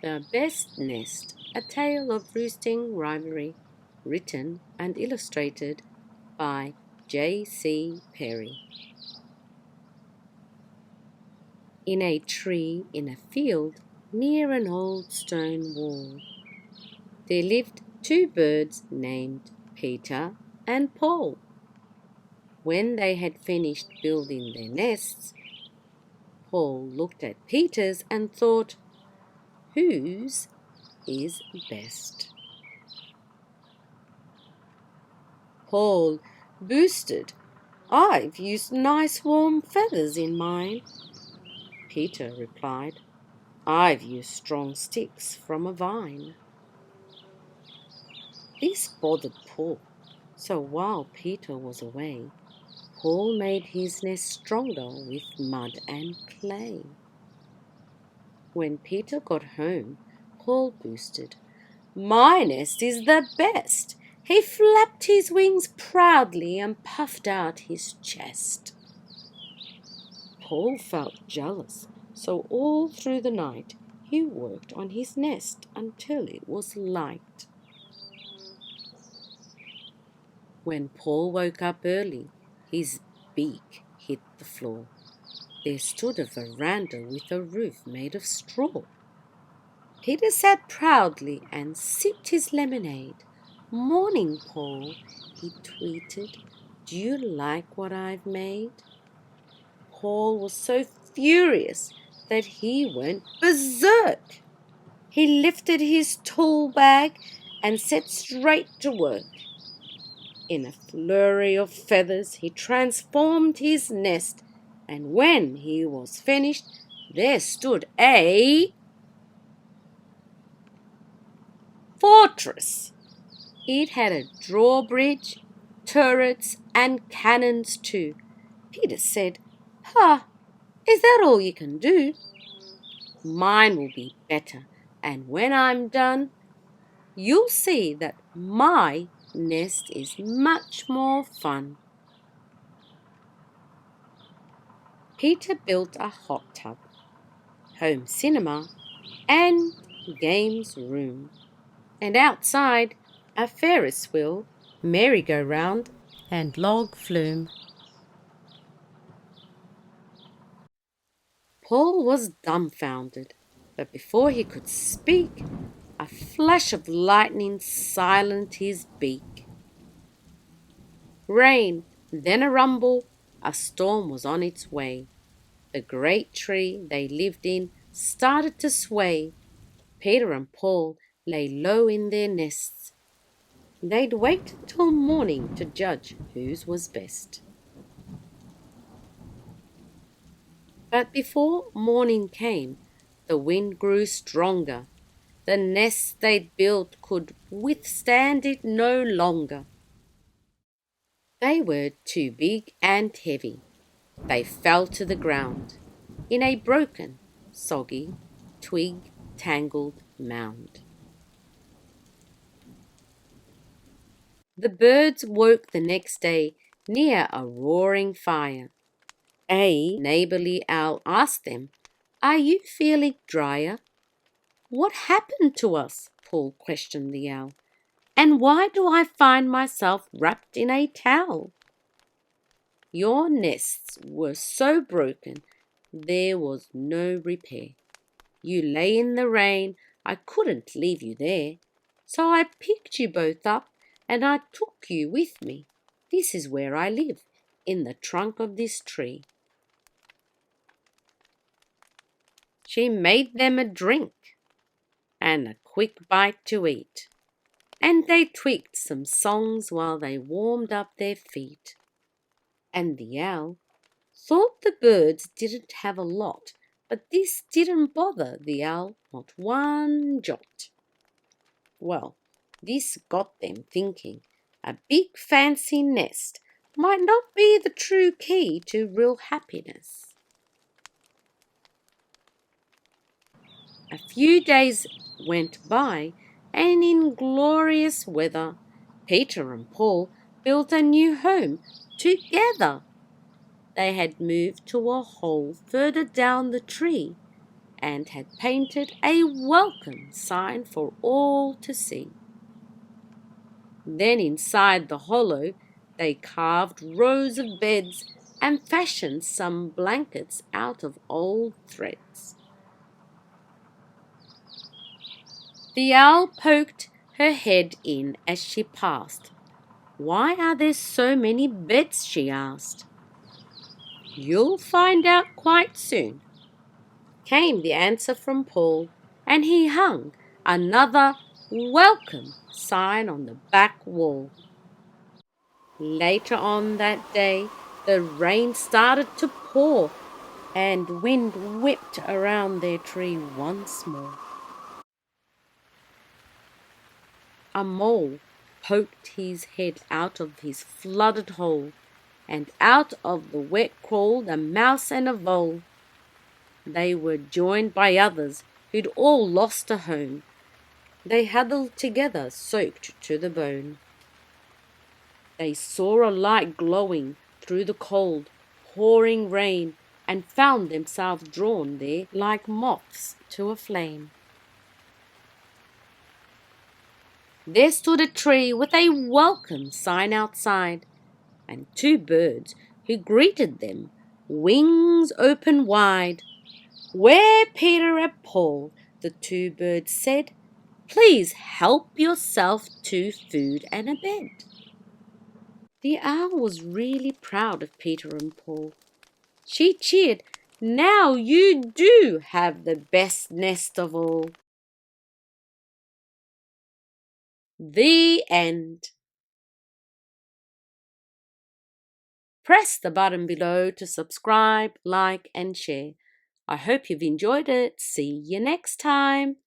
The Best Nest, a tale of roosting rivalry, written and illustrated by J.C. Perry. In a tree in a field near an old stone wall, there lived two birds named Peter and Paul. When they had finished building their nests, Paul looked at Peter's and thought, "Whose is best?" Paul boosted, "I've used nice warm feathers in mine." Peter replied, "I've used strong sticks from a vine." This bothered Paul, so while Peter was away, Paul made his nest stronger with mud and clay. When Peter got home, Paul boosted, "My nest is the best." He flapped his wings proudly and puffed out his chest. Paul felt jealous, so all through the night he worked on his nest until it was light. When Paul woke up early, his beak hit the floor. There stood a veranda with a roof made of straw. Peter sat proudly and sipped his lemonade. "Morning, Paul," he tweeted. "Do you like what I've made?" Paul was so furious that he went berserk. He lifted his tool bag and set straight to work. In a flurry of feathers, he transformed his nest, and when he was finished, there stood a fortress. It had a drawbridge, turrets, and cannons too. Peter said, is that all you can do? Mine will be better, and when I'm done, you'll see that my nest is much more fun." Peter built a hot tub, home cinema, and games room, and outside a Ferris wheel, merry-go-round, and log flume. Paul was dumbfounded, but before he could speak, a flash of lightning silenced his beak. Rain, then a rumble, a storm was on its way. The great tree they lived in started to sway. Peter and Paul lay low in their nests. They'd wait till morning to judge whose was best. But before morning came, the wind grew stronger. The nest they'd built could withstand it no longer. They were too big and heavy. They fell to the ground in a broken, soggy, twig-tangled mound. The birds woke the next day near a roaring fire. A neighborly owl asked them, "Are you feeling drier?" "What happened to us?" Paul questioned the owl. "And why do I find myself wrapped in a towel?" "Your nests were so broken there was no repair. You lay in the rain, I couldn't leave you there. So I picked you both up and I took you with me. This is where I live, in the trunk of this tree." She made them a drink and a quick bite to eat, and they tweaked some songs while they warmed up their feet. And the owl thought the birds didn't have a lot, but this didn't bother the owl not one jot. Well, this got them thinking. A big fancy nest might not be the true key to real happiness. A few days went by, and in glorious weather, Peter and Paul built a new home together. They had moved to a hole further down the tree, and had painted a welcome sign for all to see. Then inside the hollow they carved rows of beds and fashioned some blankets out of old threads. The owl poked her head in as she passed. "Why are there so many beds?" she asked. "You'll find out quite soon," came the answer from Paul, and he hung another welcome sign on the back wall. Later on that day, the rain started to pour and wind whipped around their tree once more. A mole poked his head out of his flooded hole, and out of the wet crawled a mouse and a vole. They were joined by others who'd all lost a home. They huddled together, soaked to the bone. They saw a light glowing through the cold, pouring rain, and found themselves drawn there like moths to a flame. There stood a tree with a welcome sign outside, and two birds who greeted them, wings open wide. "We're Peter and Paul," the two birds said. "Please help yourself to food and a bed." The owl was really proud of Peter and Paul. She cheered, "Now you do have the best nest of all." The end. Press the button below to subscribe, like, and share. I hope you've enjoyed it. See you next time.